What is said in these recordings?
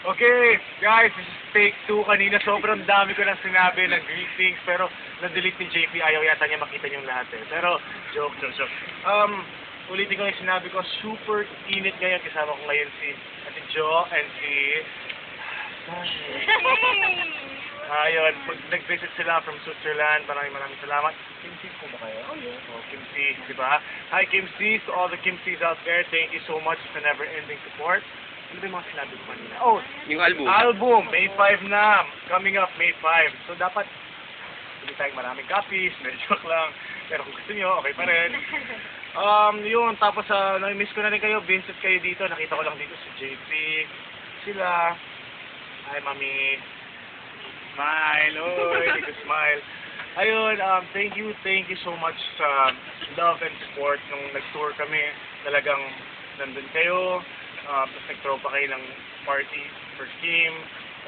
Okay, guys, this is take 2. Kanina sobrang dami ko nang sinabi na greetings, pero na-delete ni JP. Ayaw yata niya makita yung lahat eh. Pero, joke. Ulitin ko yung sinabi ko, super init ngayon. Kasama ko ngayon si Ate Jo and si... Ayun, nag-visit sila from Switzerland. Maraming salamat. Kim C po ba kayo? Oh, yeah. Oh, Kim C, di ba? Hi, Kim C. To all the Kim C's out there, thank you so much for never-ending support. Ano ba yung mga sinabi ko kanina? Oh, Yung album. Album, May 5 na. Coming up, May 5. So, dapat hindi tayong maraming copies. Joke lang. Pero kung gusto nyo, okay pa rin. Yun. Tapos, nami-miss ko na rin kayo. Visit kayo dito. Nakita ko lang dito si JP. Sila. Hi, Mami. Smile. Oy, hindi ko smile. Ayun, thank you so much sa love and support. Nung nag-tour kami, talagang nandun kayo. Tapos nag-throw pa kayo ng party for Kim.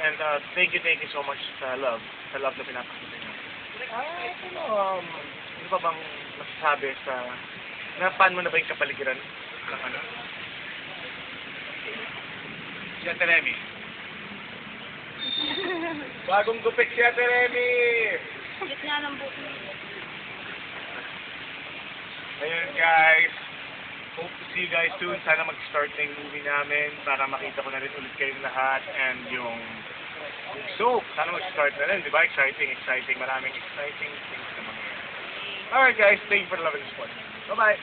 And thank you so much sa love. Sa love na pinapakita nyo. Ano ba bang masasabi sa... Napan mo na ba yung kapaligiran ng ano? Si Ate Remy. Bagong gupit si Ate Remy! Hit nga ng buko. Ayun guys. Hope to see you guys soon. Sana mag-start na yung movie namin para makita ko na rin ulit kayong lahat. And yung soap, sana mag-start na rin. Diba? Exciting. Maraming exciting things na mangyayari. Alright guys, thank you for the love and support. Bye-bye!